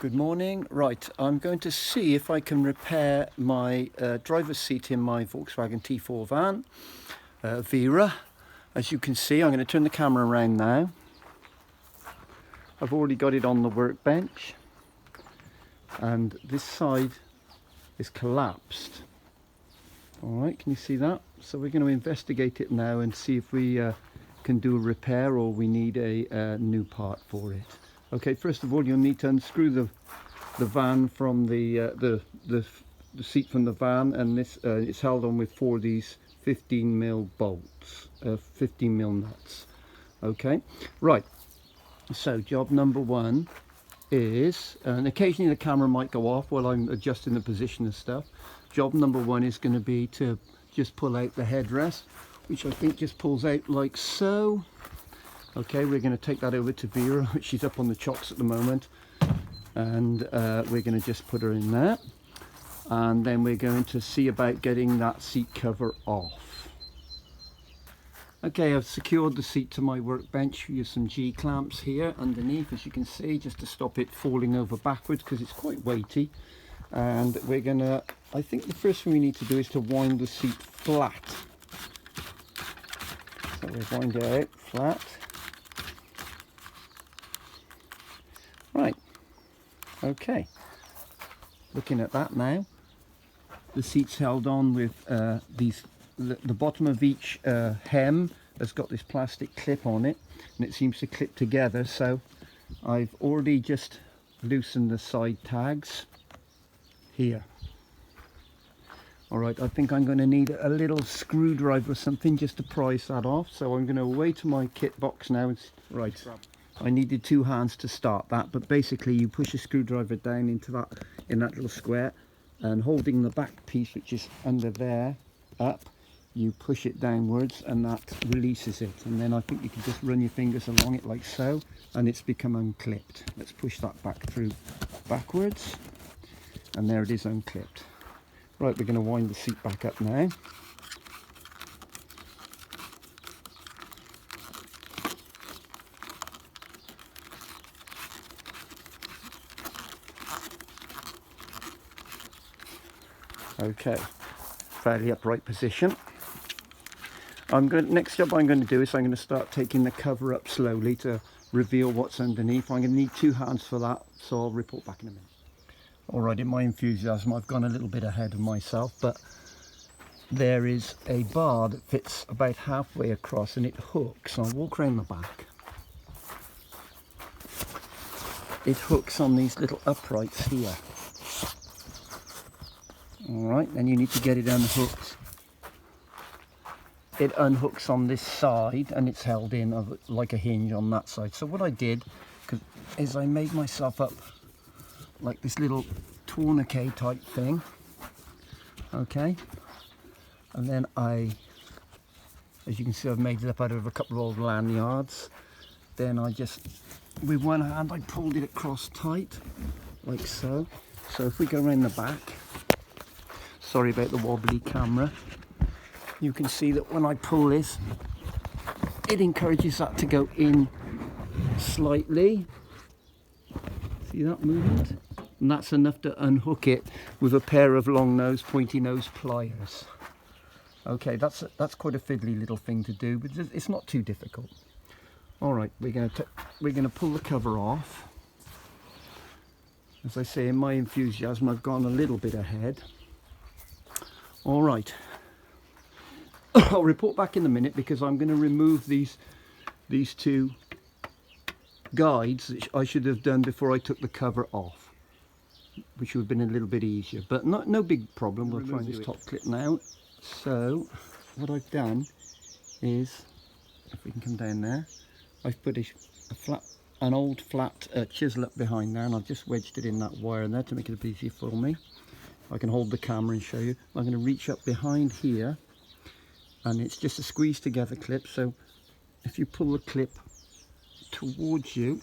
Good morning. Right, I'm going to see if I can repair my driver's seat in my Volkswagen T4 van, Vera. As you can see, I'm going to turn the camera around now. I've already got it on the workbench and this side is collapsed. Alright, can you see that? So we're going to investigate it now and see if we can do a repair or we need a new part for it. Okay, first of all you'll need to unscrew the van from the seat from the van, and this it's held on with 4 of these 15mm bolts, 15mm nuts. Okay, right, so job number one is, and occasionally the camera might go off while I'm adjusting the position and stuff. Job number one is going to be to just pull out the headrest, which I think just pulls out like so. Okay, we're going to take that over to Vera, which she's up on the chocks at the moment, and we're going to just put her in there, and then we're going to see about getting that seat cover off. Okay, I've secured the seat to my workbench. Use some G-clamps here underneath, as you can see, just to stop it falling over backwards because it's quite weighty. And we're going to, I think the first thing we need to do is to wind the seat flat. So we wind it out flat. Right, okay, looking at that now, the seat's held on with the bottom of each hem has got this plastic clip on it, and it seems to clip together, so I've already just loosened the side tags here. Alright, I think I'm going to need a little screwdriver or something just to prise that off, so I'm going to away to my kit box now. Right. I needed 2 hands to start that, but basically you push a screwdriver down into that, in that little square, and holding the back piece, which is under there, up, you push it downwards and that releases it, and then I think you can just run your fingers along it like so, and it's become unclipped. Let's push that back through backwards, and there it is, unclipped. Right, we're going to wind the seat back up now. Okay, fairly upright position. Next job I'm going to do is I'm going to start taking the cover up slowly to reveal what's underneath. I'm going to need 2 hands for that, so I'll report back in a minute. Alright, in my enthusiasm I've gone a little bit ahead of myself, but there is a bar that fits about halfway across and it hooks. I'll walk around the back. It hooks on these little uprights here. Alright, then you need to get it unhooked. It unhooks on this side and it's held in like a hinge on that side. So what I did is I made myself up like this little tourniquet type thing. Okay, and then as you can see, I've made it up out of a couple of old lanyards. Then I just, with one hand, I pulled it across tight like so. So if we go around the back, sorry about the wobbly camera, you can see that when I pull this, it encourages that to go in slightly. See that movement? And that's enough to unhook it with a pair of long nose, pointy nose pliers. Okay, that's quite a fiddly little thing to do, but it's not too difficult. All right, we're going to pull the cover off. As I say, in my enthusiasm, I've gone a little bit ahead. All right, I'll report back in a minute because I'm going to remove these 2 guides that I should have done before I took the cover off, which would have been a little bit easier, but no big problem. We'll try this top clip now. So what I've done is, if we can come down there, I've put an old flat chisel up behind there, and I've just wedged it in that wire there to make it a bit easier for me. I can hold the camera and show you. I'm going to reach up behind here, and it's just a squeeze together clip, so if you pull the clip towards you,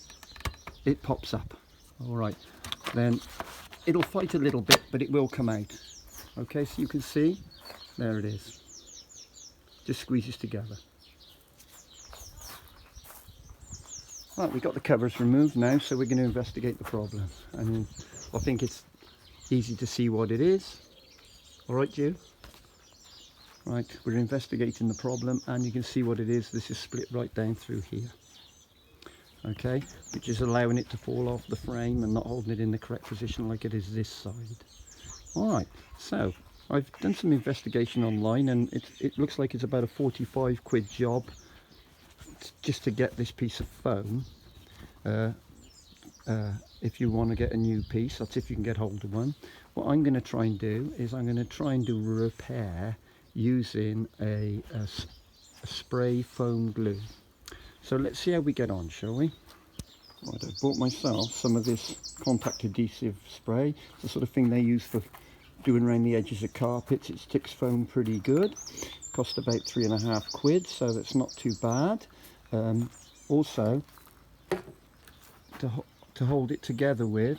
it pops up. All right, then it'll fight a little bit, but it will come out. Okay, so you can see, there it is, just squeezes together. Right, we've got the covers removed now, so we're going to investigate the problem. And I think it's easy to see what it is. All right, Jude? Right, we're investigating the problem, and you can see what it is. This is split right down through here. Okay, which is allowing it to fall off the frame and not holding it in the correct position like it is this side. All right, so I've done some investigation online, and it looks like it's about a 45 quid job just to get this piece of foam. If you want to get a new piece, that's if you can get hold of one. What I'm going to try and do is I'm going to try and do a repair using a spray foam glue. So let's see how we get on, shall we? Right, I bought myself some of this contact adhesive spray. It's the sort of thing they use for doing around the edges of carpets. It sticks foam pretty good. Cost about 3.5 quid, so that's not too bad. Also, to hold it together with,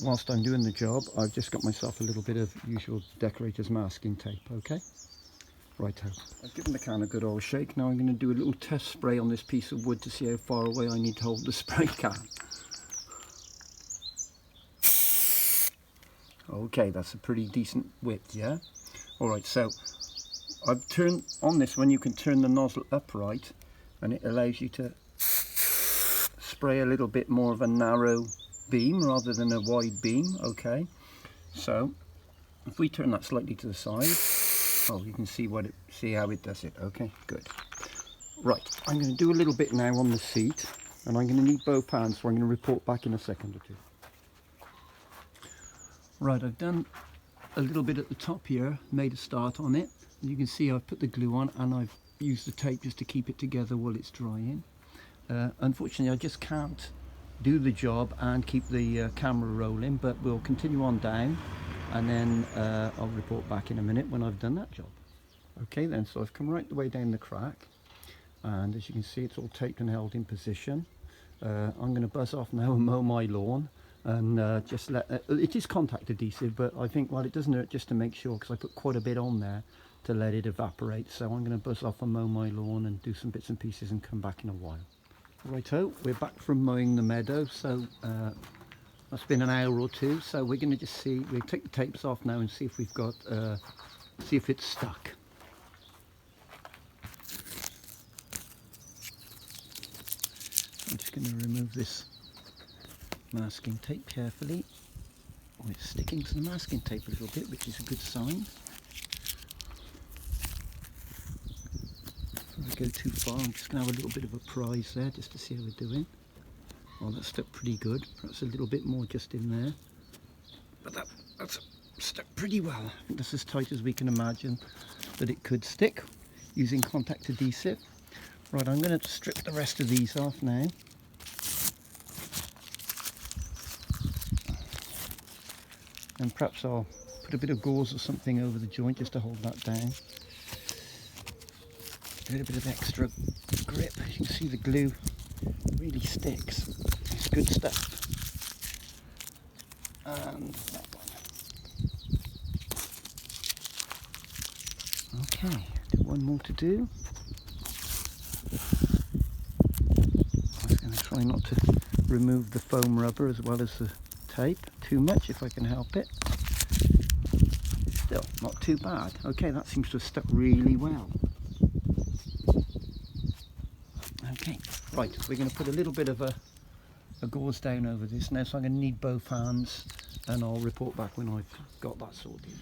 whilst I'm doing the job, I've just got myself a little bit of usual decorator's masking tape, okay? Righto. I've given the can a good old shake. Now I'm going to do a little test spray on this piece of wood to see how far away I need to hold the spray can. Okay, that's a pretty decent width, yeah? Alright, so I've turned on this one, you can turn the nozzle upright, and it allows you to spray a little bit more of a narrow beam rather than a wide beam. Okay, so if we turn that slightly to the side, oh, you can see how it does it. Okay, good. Right, I'm going to do a little bit now on the seat, and I'm going to need both hands, so I'm going to report back in a second or two. Right, I've done a little bit at the top here, made a start on it. You can see I've put the glue on, and I've used the tape just to keep it together while it's drying. Unfortunately, I just can't do the job and keep the camera rolling, but we'll continue on down, and then I'll report back in a minute when I've done that job. Okay then, so I've come right the way down the crack, and as you can see, it's all taped and held in position. I'm going to buzz off now and mow my lawn, and just let it is contact adhesive, but I think, well, it doesn't hurt just to make sure, because I put quite a bit on there to let it evaporate. So I'm going to buzz off and mow my lawn and do some bits and pieces and come back in a while. Righto, we're back from mowing the meadow, so that's been an hour or two, so we're going to just see, we'll take the tapes off now and see if we've got, see if it's stuck. I'm just going to remove this masking tape carefully. Oh, it's sticking to the masking tape a little bit, which is a good sign. If I go too far, I'm just going to have a little bit of a prise there just to see how we're doing. Oh, that's stuck pretty good. Perhaps a little bit more just in there. But that's stuck pretty well. I think that's as tight as we can imagine that it could stick using contact adhesive. Right, I'm going to strip the rest of these off now. And perhaps I'll put a bit of gauze or something over the joint just to hold that down. Give it a bit of extra grip. You can see the glue really sticks. It's good stuff. And that one. Okay, one more to do. I'm just going to try not to remove the foam rubber as well as the tape too much if I can help it. Still not too bad. Okay, that seems to have stuck really well. Okay, right, we're going to put a little bit of a gauze down over this now, so I'm going to need both hands, and I'll report back when I've got that sorted.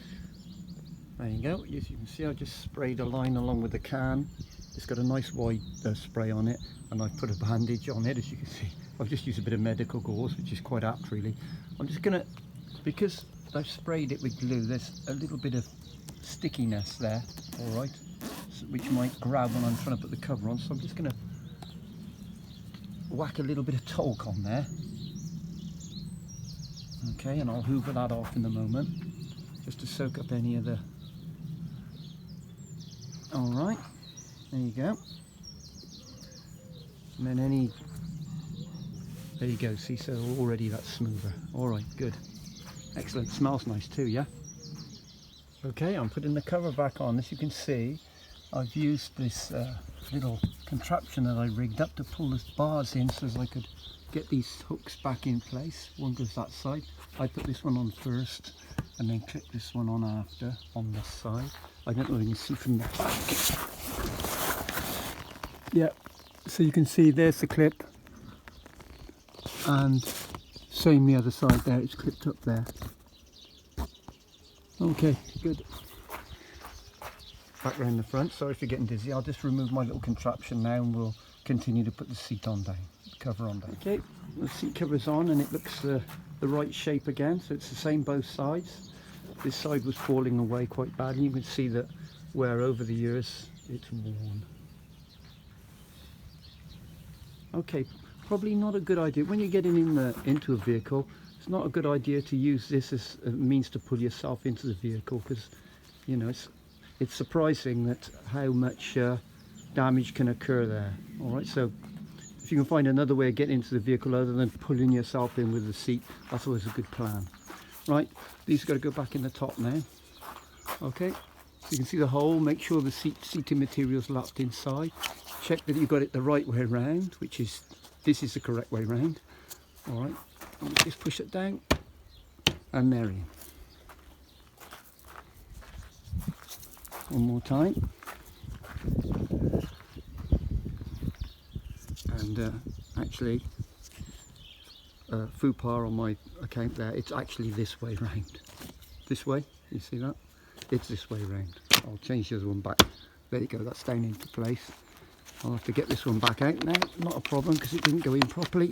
There you go. As you can see, I just sprayed a line along with the can. It's got a nice wide spray on it, and I've put a bandage on it. As you can see, I've just used a bit of medical gauze, which is quite apt really. I'm just going to, because I've sprayed it with glue, there's a little bit of stickiness there, all right, which might grab when I'm trying to put the cover on, so I'm just going to whack a little bit of talc on there. Okay, and I'll hoover that off in a moment, just to soak up any of the... Alright, there you go. And then any... There you go, see, so already that's smoother. Alright, good. Excellent, smells nice too, yeah? Okay, I'm putting the cover back on. As you can see, I've used this little contraption that I rigged up to pull the bars in so as I could get these hooks back in place. One goes that side. I put this one on first and then clip this one on after on this side. I don't know if you can see from the back. Yeah, so you can see there's the clip, and same the other side there, it's clipped up there. Okay, good. Back round the front. Sorry if you're getting dizzy. I'll just remove my little contraption now and we'll continue to put the seat on down, the cover on down. Okay, the seat cover's on and it looks the right shape again, so it's the same both sides. This side was falling away quite badly. You can see that where over the years it's worn. Okay, probably not a good idea when you're getting into a vehicle. It's not a good idea to use this as a means to pull yourself into the vehicle, because you know it's surprising that how much damage can occur there. All right, so if you can find another way of getting into the vehicle other than pulling yourself in with the seat, that's always a good plan. Right, these have got to go back in the top now. Okay, so you can see the hole. Make sure the seating material's lapped inside. Check that you've got it the right way around, which is, this is the correct way around. All right, and just push it down and there in. One more time. And actually, FUPA on my account there, it's actually this way round. This way, you see that? It's this way round. I'll change the other one back. There you go, that's down into place. I'll have to get this one back out now, not a problem because it didn't go in properly.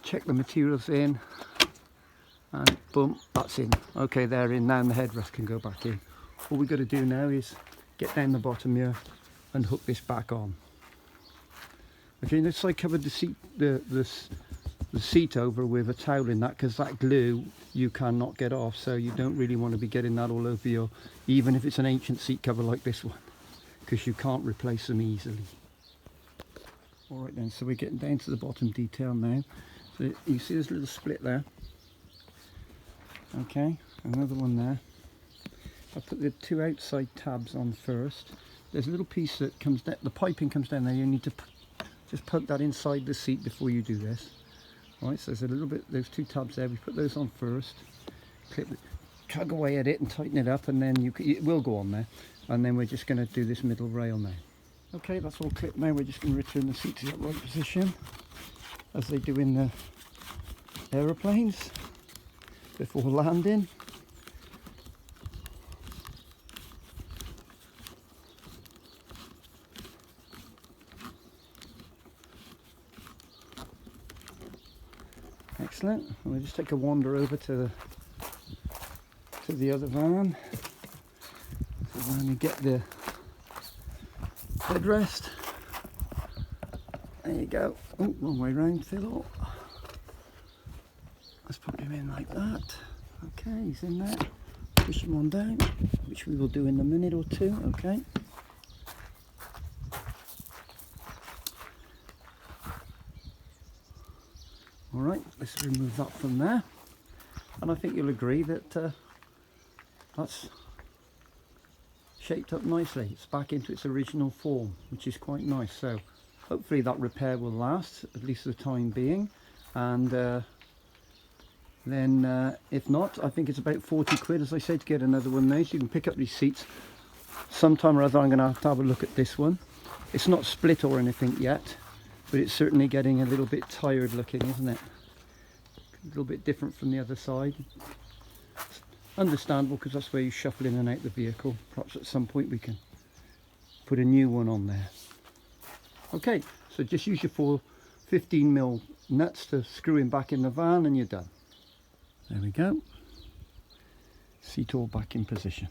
Check the materials in, and boom, that's in. Okay, they're in now and the headrest can go back in. All we've got to do now is get down the bottom here and hook this back on. Okay, this I covered the seat over with a towel in that, because that glue you cannot get off, so you don't really want to be getting that all over your, even if it's an ancient seat cover like this one, because you can't replace them easily. Alright then, so we're getting down to the bottom detail now. So you see this little split there. Okay, another one there. I put the two outside tabs on first. There's a little piece that comes down, the piping comes down there. You need to just poke that inside the seat before you do this. Right, so there's a little bit, those two tabs there, we put those on first. Clip it, tug away at it and tighten it up, and then it will go on there. And then we're just going to do this middle rail now. Okay, that's all clipped now. We're just going to return the seat to the right position, as they do in the aeroplanes before landing. Excellent. We'll just take a wander over to the other van. So when you get the headrest, there you go. Oh, wrong way round, Philo. Let's put him in like that. Okay, he's in there. Push him on down, which we will do in a minute or two. Okay. Alright, let's remove that from there, and I think you'll agree that that's shaped up nicely. It's back into its original form, which is quite nice. So hopefully that repair will last, at least for the time being, and then if not, I think it's about 40 quid, as I said, to get another one of these. You can pick up these seats sometime or other. I'm going to have a look at this one. It's not split or anything yet, but it's certainly getting a little bit tired looking, isn't it? A little bit different from the other side. Understandable, because that's where you shuffle in and out the vehicle. Perhaps at some point we can put a new one on there. Okay, so just use your 15mm nuts to screw him back in the van and you're done. There we go. Seat all back in position.